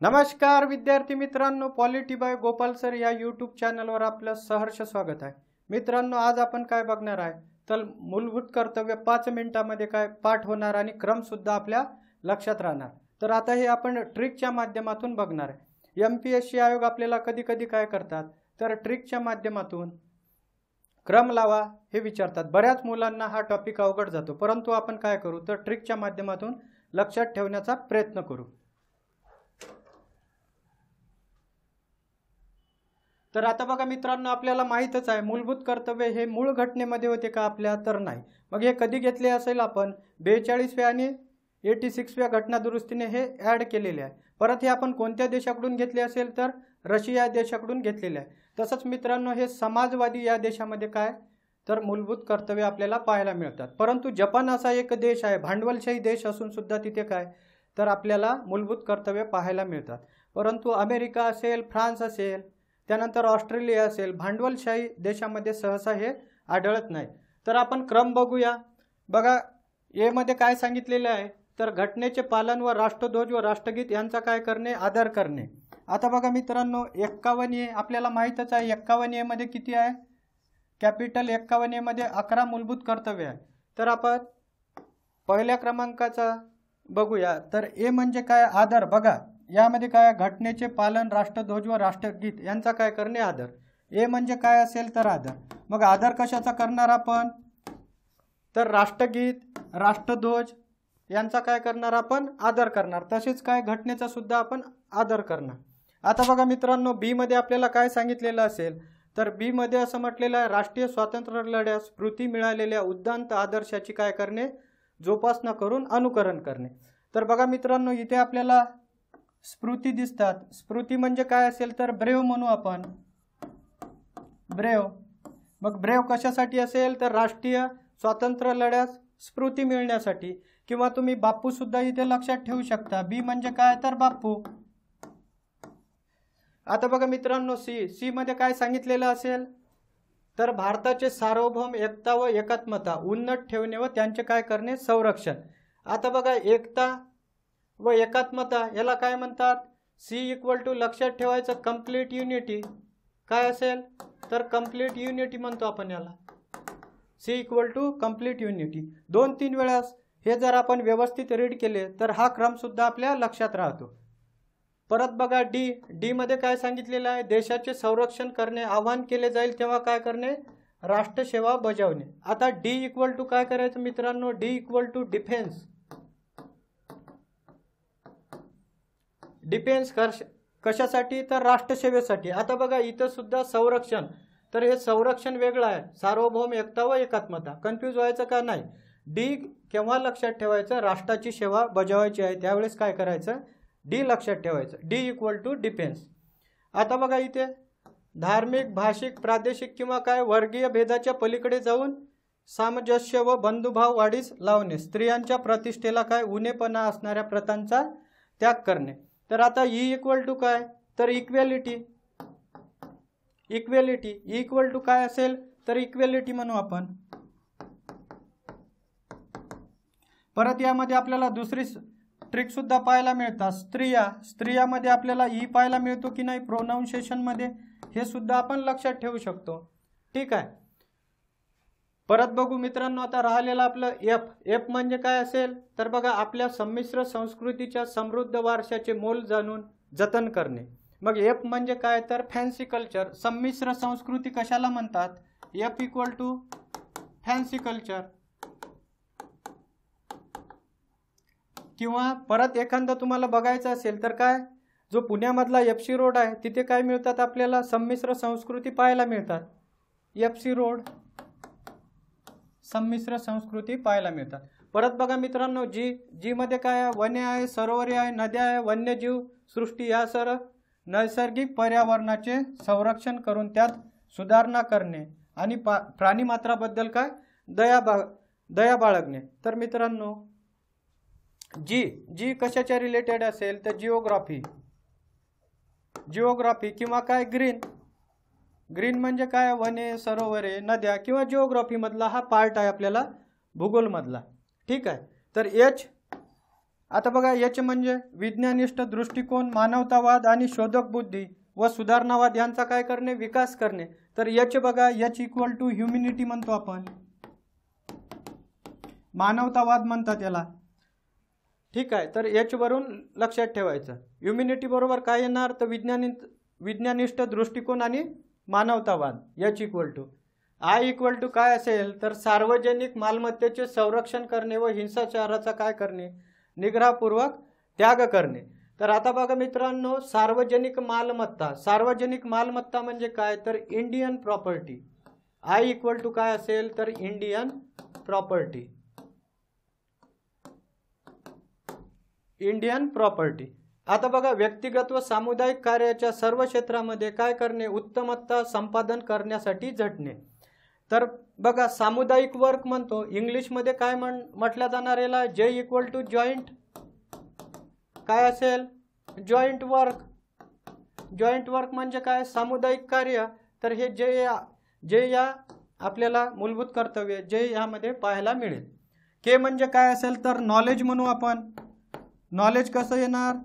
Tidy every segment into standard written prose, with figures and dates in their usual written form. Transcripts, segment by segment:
नमस्कार विद्यार्थी मित्रांनो, पॉलिटी बाय गोपाल सर या यूट्यूब चॅनलवर आपलं सहर्ष स्वागत आहे। मित्रांनो, आज आपण काय बघणार आहे तर मूलभूत कर्तव्य 5 मिनिटांमध्ये काय पाठ होणार आणि क्रम सुद्धा आपल्या लक्षात राहणार। तर आता हे आपण ट्रिकच्या माध्यमातून बघणार आहे। एमपीएससी आयोग आपल्याला कधी कधी काय करतात तर ट्रिकच्या माध्यमातून क्रम लावा हे विचारतात। बऱ्याच मुलांना हा टॉपिक अवघड जातो, परंतु आपण काय करू तर ट्रिकच्या माध्यमातून लक्षात ठेवण्याचा प्रयत्न करू। तर आता बघा मित्रांनो, आपल्याला माहीतच आहे मूलभूत कर्तव्य हे मूळ घटनेमध्ये होते का आपल्या, तर नाही। मग हे कधी घेतले असेल आपण 42व्या आणि 86व्या घटना दुरुस्तीने हे ॲड केलेले आहे। परत हे आपण कोणत्या देशाकडून घेतले असेल तर रशिया देशाकडून घेतलेले आहे। तसंच मित्रांनो, हे समाजवादी या देशामध्ये काय तर मूलभूत कर्तव्य आपल्याला पाहायला मिळतात। परंतु जपान असा एक देश आहे, भांडवलशाही देश असून सुद्धा तिथे काय तर आपल्याला मूलभूत कर्तव्य पाहायला मिळतात। परंतु अमेरिका असेल, फ्रान्स असेल, त्यानंतर ऑस्ट्रेलिया असेल, भांडवलशाही देशामध्ये सहसा हे आढळत नाही। तर आपण क्रम बघूया। बघा, ए मध्ये काय सांगितलेले आहे तर घटनेचे पालन व राष्ट्रध्वज व राष्ट्रगीत यांचा काय करणे, आदर करणे। आता बघा मित्रांनो, 51 आपल्याला माहीतच आहे। 51 मध्ये किती आहे, कॅपिटल 51 मध्ये 11 मूलभूत कर्तव्य आहे। तर आपण पहिल्या क्रमांकाचा बघूया। तर ए म्हणजे काय, आदर। बघा यामध्ये काय, घटनेचे पालन, राष्ट्रध्वज व राष्ट्रगीत यांचा काय करणे, आदर। ए म्हणजे काय असेल तर आदर। मग आदर कशाचा करणार आपण तर राष्ट्रगीत, राष्ट्रध्वज यांचा काय करणार आपण, आदर करणार। तसेच काय घटनेचा सुद्धा आपण आदर करणार। आता बघा मित्रांनो, बी मध्ये आपल्याला काय सांगितलेलं असेल तर बी मध्ये असं म्हटलेलं आहे, राष्ट्रीय स्वातंत्र्य लढ्यास स्फूर्ती मिळालेल्या उद्दांत आदर्शाची काय करणे, जोपासना करून अनुकरण करणे। तर बघा मित्रांनो, इथे आपल्याला स्फूर्ती दिसतात। स्फूर्ती म्हणजे काय असेल तर ब्रेव म्हणू आपण, ब्रेव। मग ब्रेव कशासाठी असेल तर राष्ट्रीय स्वातंत्र्य लढ्यास स्फूर्ती मिळण्यासाठी, किंवा तुम्ही बापू सुद्धा इथे लक्षात ठेवू शकता। बी म्हणजे काय तर बापू। आता बघा मित्रांनो, सी मध्ये काय सांगितलेलं असेल तर भारताचे सार्वभौम, एकता व एकात्मता उन्नत ठेवणे व त्यांचे काय करणे, संरक्षण। आता बघा, एकता व एकात्मता याला काय म्हणतात, सी इक्वल टू लक्षात ठेवायचं कंप्लीट युनिटी। काय असेल तर कंप्लीट युनिटी म्हणतो आपण याला, C equal to complete unity. 2-3 वेळास हे जर आपण व्यवस्थित रीड केले तर हा क्रम सुद्धा आपल्या लक्षात राहतो। परत बघा डी मध्ये काय सांगितलेलं आहे, देशाचे संरक्षण करणे आवाहन केले जाईल तेव्हा काय करणे, राष्ट्रसेवा बजावणे। आता डी इक्वल टू काय करायचं मित्रांनो, D equal to defence. Defence कशासाठी तर राष्ट्रसेवेसाठी। आता बघा इथं सुद्धा संरक्षण, तर हे संरक्षण वेगळं आहे, सार्वभौम, एकता व एकात्मता। कन्फ्यूज व्हायचं का नाही। डी केव्हा लक्षात ठेवायचं, राष्ट्राची सेवा बजावायची आहे त्यावेळेस काय करायचं, डी लक्षात ठेवायचं, डी इक्वल टू डिफेन्स। आता बघा इथे धार्मिक, भाषिक, प्रादेशिक किंवा काय वर्गीय भेदाच्या पलीकडे जाऊन सामंजस्य व बंधुभाव वाढीस लावणे, स्त्रियांच्या प्रतिष्ठेला काय उणेपणा असणाऱ्या प्रथांचा त्याग करणे। तर आता ई इक्वल टू काय तर इक्वॅलिटी। इक्वॅलिटी इक्वल टू काय असेल तर इक्वॅलिटी म्हणू आपण। परत यामध्ये आपल्याला दुसरी ट्रिक सुद्धा पाहायला मिळतात, स्त्रियामध्ये आपल्याला ई पाहायला मिळतो की नाही प्रोनाउन्सिएशन मध्ये, हे सुद्धा आपण लक्षात ठेवू शकतो। ठीक आहे, परत बघू मित्रांनो। आता राहिलेलं आपलं एफ म्हणजे काय असेल तर बघा, आपल्या संमिश्र संस्कृतीच्या समृद्ध वारशाचे मोल जाणून जतन करणे। मग एफ म्हणजे काय तर फॅन्सी कल्चर। संमिश्र संस्कृती कशाला म्हणतात, F equal to fancy culture. किंवा परत एखादा तुम्हाला बघायचं असेल तर काय, जो पुण्यामधला FC रोड आहे तिथे काय मिळतात आपल्याला, संमिश्र संस्कृती पाहायला मिळतात। FC रोड, संमिश्र संस्कृती पाहायला मिळतात। परत बघा मित्रांनो, जी मध्ये काय आहे, वने आहे, सरोवरे आहे, नद्या आहे, वन्यजीव सृष्टी या सर्व नैसर्गिक पर्यावरणाचे संरक्षण करून त्यात सुधारणा करणे आणि प्राणीमात्राबद्दल काय दया बाळगणे। तर मित्रांनो, जी कशाच्या रिलेटेड असेल तर जिओग्राफी किंवा काय ग्रीन म्हणजे काय, वने, सरोवरे, नद्या किंवा जिओग्राफी मधला हा पार्ट आहे आपल्याला भूगोल मधला। ठीक आहे, तर आता बघा याचे म्हणजे विज्ञानिष्ठ दृष्टिकोन, मानवतावाद आणि शोधक बुद्धी व सुधारणावाद यांचा काय करणे, विकास करणे. तर याचे बघा एच इक्वल टू ह्युमॅनिटी म्हणतो आपण, मानवतावाद म्हणतात याला. ठीक आहे, तर एच वरून लक्षात ठेवायचं. ह्युमॅनिटी बरोबर काय येणार, तर विज्ञानिष्ठ दृष्टिकोन आणि मानवतावाद. H equal to I equal to काय असेल, तर सार्वजनिक मालमत्तेचे संरक्षण करणे व हिंसाचाराचा काय करणे, निग्रहपूर्वक त्याग करणे. तर आता बघा मित्रांनो, सार्वजनिक मालमत्ता म्हणजे काय, तर Indian property. I equal to काय असेल, तर इंडियन प्रॉपर्टी. आता बघा व्यक्तिगत व सामुदायिक कार्याच्या सर्व क्षेत्रामध्ये काय करणे, उत्तमता संपादन करण्यासाठी झटणे. तर बघा सामुदायिक वर्क म्हणतो, इंग्लिशमध्ये काय म्हटलं जाणार याला, जे इक्वल टू जॉईंट काय असेल, जॉईंट वर्क म्हणजे काय, सामुदायिक कार्य. तर हे जे या आपल्याला मूलभूत कर्तव्य जे यामध्ये पाहायला मिळेल. के म्हणजे काय असेल, तर नॉलेज म्हणू आपण. नॉलेज कसं येणार,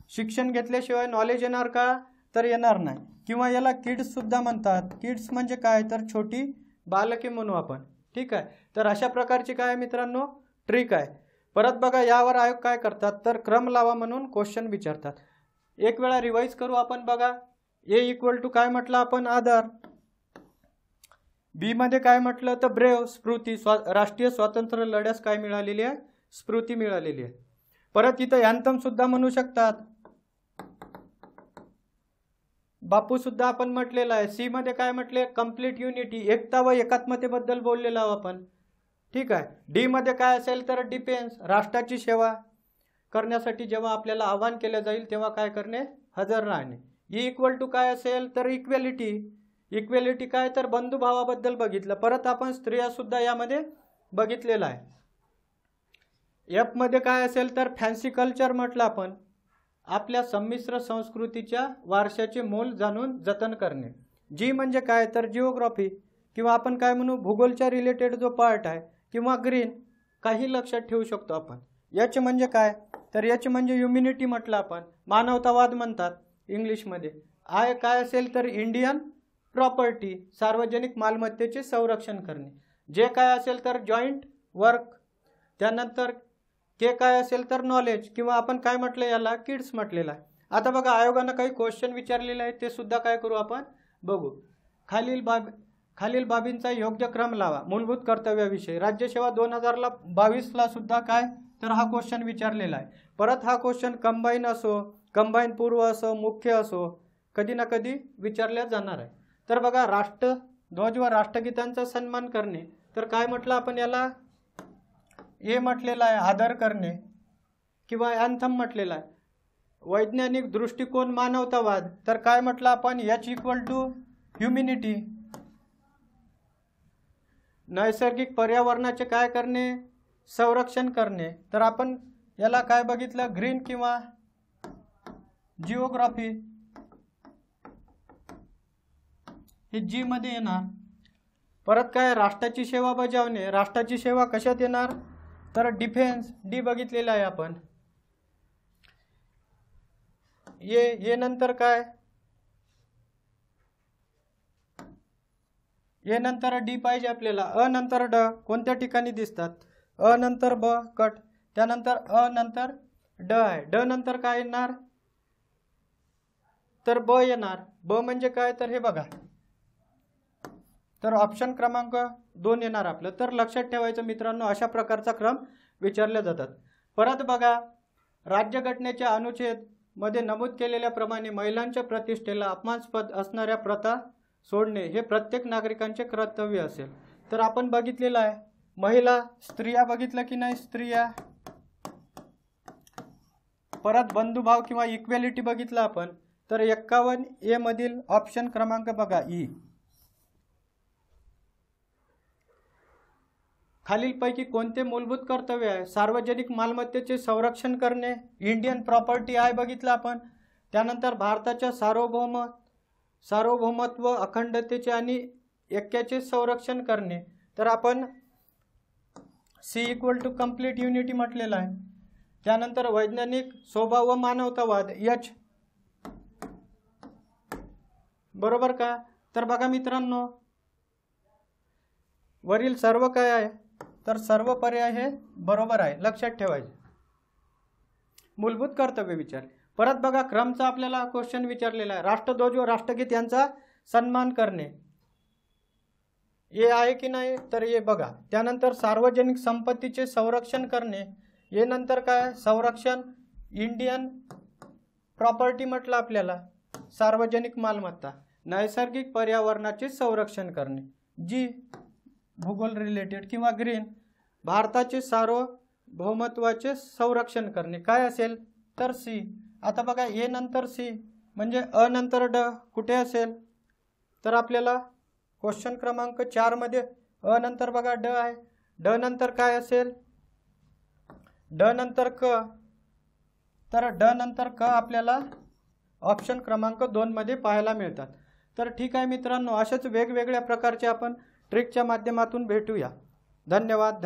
शिक्षण घेतल्याशिवाय नॉलेज येणार का, तर येणार नाही. किंवा याला किड्स सुद्धा म्हणतात. किड्स म्हणजे काय, तर छोटी बालके म्हणू आपण. ठीक आहे, तर अशा प्रकारची काय मित्रांनो ट्रिक आहे. परत बघा यावर आयोग काय करतात, तर क्रम लावा म्हणून क्वेश्चन विचारतात. एक वेळा रिवाइज करू आपण. बघा ए इक्वल टू काय म्हटलं आपण, आदर. बी मध्ये काय म्हटलं, तर ब्रेव, स्फूर्ती. राष्ट्रीय स्वातंत्र्य लढ्यास काय मिळालेली आहे, स्फूर्ती मिळालेली आहे. परत इथं अँथम सुद्धा म्हणू शकतात, बापू सुद्धा आपण म्हटलेला आहे. सी मध्ये काय म्हटले, कम्प्लीट युनिटी, एकता व एकात्मतेबद्दल बोललेलो आहोत आपण. ठीक आहे. डी मध्ये काय असेल, तर डिफेन्स, राष्ट्राची सेवा करण्यासाठी जेव्हा आपल्याला आवाहन केलं जाईल तेव्हा काय करणे, हजर राहणे. ई इक्वल टू काय असेल, तर इक्वेलिटी काय, तर बंधुभावाबद्दल बघितलं. परत आपण स्त्रिया सुद्धा यामध्ये बघितलेलं आहे. एफ मध्ये काय असेल, तर फॅन्सी कल्चर म्हटलं आपण, आपल्या संमिश्र संस्कृतीच्या वारशाचे मोल जाणून जतन करणे. जी म्हणजे काय, तर जिओग्राफी किंवा आपण काय म्हणू, भूगोलच्या रिलेटेड जो पार्ट आहे, किंवा ग्रीन काही लक्षात ठेवू शकतो आपण. एच म्हणजे काय, तर एच म्हणजे ह्युमॅनिटी म्हटलं आपण, मानवतावाद म्हणतात इंग्लिशमध्ये. आय काय असेल, तर इंडियन प्रॉपर्टी, सार्वजनिक मालमत्तेचे संरक्षण करणे. जे काय असेल, तर जॉईंट वर्क. त्यानंतर के काय असेल, तर नॉलेज किंवा आपण काय म्हटलं याला, किड्स म्हटलेलं आहे. आता बघा आयोगानं काही क्वेश्चन विचारलेले आहे, ते सुद्धा काय करू आपण बघू. खालील बाबींचा योग्य क्रम लावा. मूलभूत कर्तव्याविषयी राज्यसेवा 2022ला सुद्धा काय, तर हा क्वेश्चन विचारलेला आहे. परत हा क्वेश्चन कंबाईन असो, कंबाईन पूर्व असो, मुख्य असो, कधी ना कधी विचारल्या जाणार आहे. तर बघा राष्ट्रध्वज व राष्ट्रगीतांचा सन्मान करणे, तर काय म्हटलं आपण याला, हे म्हटलेलं आहे आदर करणे, किंवा अँथम म्हटलेला आहे. वैज्ञानिक दृष्टिकोन, मानवतावाद, तर काय म्हटलं आपण, एच इक्वल टू ह्युमॅनिटी. नैसर्गिक पर्यावरणाचे काय करणे, संरक्षण करणे, तर आपण याला काय बघितलं, ग्रीन किंवा जिओग्राफी. हे जी मध्ये येणार. परत काय, राष्ट्राची सेवा बजावणे, राष्ट्राची सेवा कशात येणार, तर डिफेन्स, डी बघितलेला आहे आपण. ये नंतर काय, ये नंतर डी पाहिजे आपल्याला. अ नंतर ड कोणत्या ठिकाणी दिसतात, अ नंतर ब कट, त्यानंतर अ नंतर ड आहे. ड नंतर काय येणार, तर ब येणार. ब म्हणजे काय, तर हे बघा, तर ऑप्शन क्रमांक 2 येणार आपलं. तर लक्षात ठेवायचं मित्रांनो, अशा प्रकारचा क्रम विचारले जातात. परत बघा, राज्यघटनेच्या अनुच्छेद मध्ये नमूद केलेल्याप्रमाणे महिलांच्या प्रतिष्ठेला अपमानास्पद असणाऱ्या प्रथा सोडणे हे प्रत्येक नागरिकांचे कर्तव्य असेल. तर आपण बघितलेलं आहे, महिला, स्त्रिया बघितलं की नाही, स्त्रिया. परत बंधुभाव किंवा इक्वेलिटी बघितलं आपण. तर 51A मधील ऑप्शन क्रमांक बघा, ई. खालीलपैकी कोणते मूलभूत कर्तव्य आहे, सार्वजनिक मालमत्तेचे संरक्षण करणे, इंडियन प्रॉपर्टी आहे बघितलं आपण. त्यानंतर भारताच्या सार्वभौमत्व, अखंडतेचे आणि ऐक्याचे संरक्षण करणे, तर आपण C equal to complete unity म्हटलेलं आहे. त्यानंतर वैज्ञानिक स्वभाव व मानवतावाद H, बरोबर का? तर बघा मित्रांनो, वरील सर्व काय आहे, तर सर्व पर्याय हे बरोबर आहे, लक्षात ठेवायचे. मूलभूत कर्तव्य विचार. परत बघा क्रमचा आपल्याला क्वेश्चन विचारलेला आहे. राष्ट्रध्वज व राष्ट्रगीत यांचा सन्मान करणे, हे आहे की नाही, तर हे बघा. त्यानंतर सार्वजनिक संपत्तीचे संरक्षण करणे, हे नंतर काय, संरक्षण इंडियन प्रॉपर्टी म्हटलं आपल्याला, सार्वजनिक मालमत्ता. नैसर्गिक पर्यावरणाचे संरक्षण करणे, जी भूगोल रिलेटेड किंवा ग्रीन. भारताचे सार्वभौमत्वाचे संरक्षण करणे, काय असेल, तर सी. आता बघा ए नंतर सी म्हणजे अ नंतर ड कुठे असेल, तर आपल्याला क्वेश्चन क्रमांक 4 मध्ये अ नंतर बघा ड आहे. ड नंतर काय असेल, ड नंतर क. तर ड नंतर क आपल्याला ऑप्शन क्रमांक 2 मध्ये पाहायला मिळतात. तर ठीक आहे मित्रांनो, अशाच वेगवेगळ्या प्रकारचे आपण ट्रिकच्या माध्यमातून भेटूया. धन्यवाद.